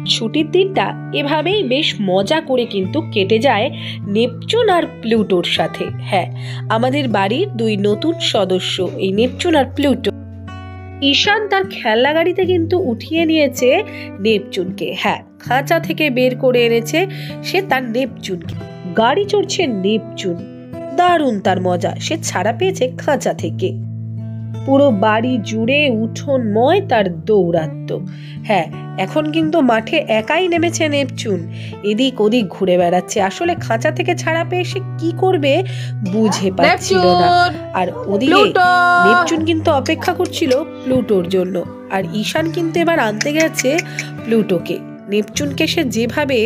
ছুটির দিনটা এভাবেই বেশ মজা করে কিন্তু কেটে যায় নেপচুন আর প্লুটোর সাথে। হ্যাঁ, আমাদের বাড়ির দুই নতুন সদস্য এই নেপচুন আর প্লুটো। ঈশান তার খেলনা গাড়িতে কিন্তু উঠিয়ে নিয়েছে নেপচুনকে। হ্যাঁ, খাঁচা থেকে বের করে এনেছে সে তার নেপচুনকে। গাড়ি চড়ছে নেপচুন, দারুণ তার মজা, সে ছাড়া পেয়েছে খাঁচা থেকে। পুরো বাড়ি জুড়ে উঠোনময় তার দৌরাত্ম্য। হ্যাঁ, এখন কিন্তু মাঠে একাই নেমেছে নেপচুন, এদিক ওদিক ঘুরে বেড়াচ্ছে। আসলে খাঁচা থেকে ছাড়া পেয়ে সে কি করবে বুঝে পাচ্ছিল না। আর ওদিকে নেপচুন কিন্তু অপেক্ষা করছিল প্লুটোর জন্য। আর ঈশান কিন্তু এবার আনতে গেছে প্লুটোকে। নেপচুনকে সে যেভাবে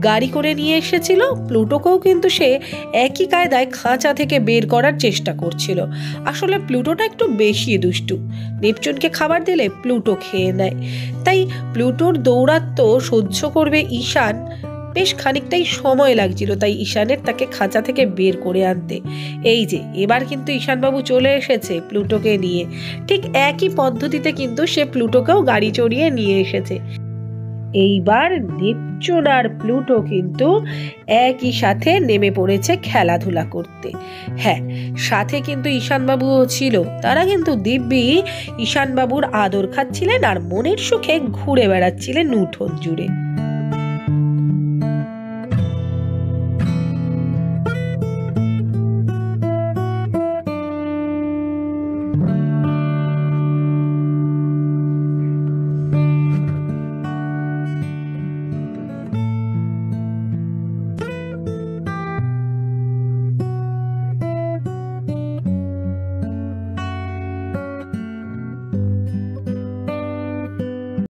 গাড়ি করে নিয়ে এসেছিল, প্লুটোকেও কিন্তু সে একই কায়দায় খাঁচা থেকে বের করার চেষ্টা করছিল। আসলে প্লুটোটা একটু বেশি দুষ্টু, নেপচুনকে খাবার দিলে প্লুটো খেয়ে নেয়। তাই প্লুটোর দৌরাত্ম্য সহ্য করবে ঈশান বেশ খানিকটাই সময় লাগছিল। তাই ঈশানের তাকে খাঁচা থেকে বের করে আনতে। এই যে এবার কিন্তু ঈশানবাবু চলে এসেছে প্লুটোকে নিয়ে। ঠিক একই পদ্ধতিতে কিন্তু সে প্লুটোকেও গাড়ি চড়িয়ে নিয়ে এসেছে। এইবার নেপচুন আর প্লুটো কিন্তু একই সাথে নেমে পড়েছে খেলাধুলা করতে। হ্যাঁ, সাথে কিন্তু ঈশানবাবুও ছিল। তারা কিন্তু দিব্যি ঈশানবাবুর আদর খাচ্ছিলেন আর মনের সুখে ঘুরে বেড়াচ্ছিলেন উঠোন জুড়ে।